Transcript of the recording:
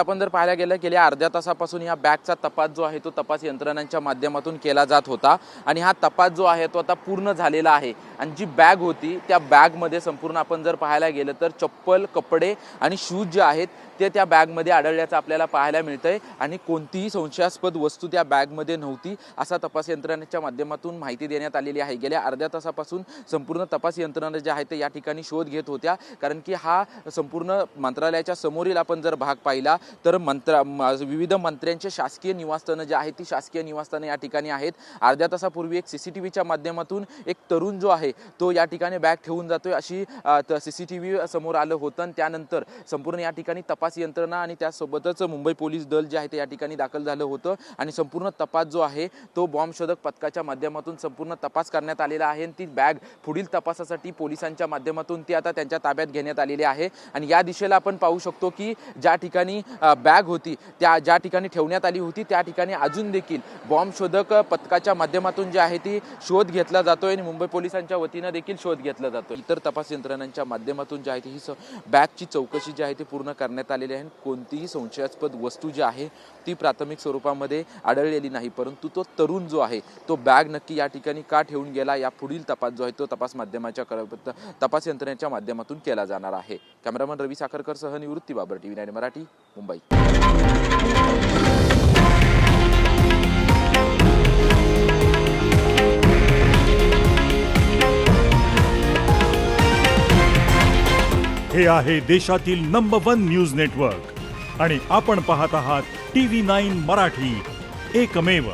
आपण जर पाहायला गेलं गेल्या अर्ध्या तासापासून या बॅगचा तपास जो आहे तो तपास यंत्रणांच्या माध्यमातून केला जात होता आणि हा तपास जो आहे तो आता पूर्ण झालेला आहे। आणि जी बॅग होती त्या बॅगमध्ये संपूर्ण आपण जर पाहायला गेलं तर चप्पल, कपडे आणि शूज जे आहेत ते त्या बॅगमध्ये आढळल्याचं आपल्याला पाहायला मिळतंय आणि कोणतीही संशयास्पद वस्तू त्या बॅगमध्ये नव्हती असा तपास यंत्रणांच्या माध्यमातून माहिती देण्यात आलेली आहे। गेल्या अर्ध्या तासापासून संपूर्ण तपास यंत्रणा ज्या आहेत ते या ठिकाणी शोध घेत होत्या, कारण की हा संपूर्ण मंत्रालयाच्या समोरील आपण जर भाग पाहिला तर विविध मंत्र्यांचे शासकीय निवासस्थानं जे आहेत ती शासकीय निवासस्थानं या ठिकाणी आहेत। अर्ध्या तासापूर्वी एक सीसीटीव्हीच्या माध्यमातून एक तरुण जो आहे तो या ठिकाणी बॅग ठेवून जातोय अशी सीसीटीव्ही समोर आलं होतं आणि त्यानंतर संपूर्ण या ठिकाणी तपास यंत्रणा आणि त्यासोबतच मुंबई पोलीस दल जे आहे ते या ठिकाणी दाखल झालं होतं आणि संपूर्ण तपास जो आहे तो बॉम्ब शोधक पथकाच्या माध्यमातून संपूर्ण तपास करण्यात आलेला आहे आणि ती बॅग पुढील तपासासाठी पोलिसांच्या माध्यमातून ती आता त्यांच्या ताब्यात घेण्यात आलेली आहे। आणि या दिशेला आपण पाहू शकतो की ज्या ठिकाणी बॅग होती त्या ज्या ठिकाणी ठेवण्यात आली होती त्या ठिकाणी अजून देखील बॉम्ब शोधक पथकाच्या माध्यमातून जे आहे ती शोध घेतला जातोय आणि मुंबई पोलिसांच्या वतीने देखील शोध घेतला जातोय। इतर तपास यंत्रणांच्या माध्यमातून जे आहे ही बॅगची चौकशी जी आहे ती पूर्ण करण्यात आलेली आहे। कोणतीही संशयास्पद वस्तू जी आहे ती प्राथमिक स्वरूपामध्ये आढळलेली नाही, परंतु तो तरुण जो आहे तो बॅग नक्की या ठिकाणी का ठेवून गेला या पुढील तपास जो आहे तो तपास यंत्रणेच्या माध्यमातून केला जाणार आहे। कॅमेरामन रवी साखरकर सह निवृत्ती बाबर, TV9 मराठी, मुंबई। हे आहे देशातील नंबर 1 न्यूज नेटवर्क आणि आपण पाहत आहात TV9 मराठी, एकमेव।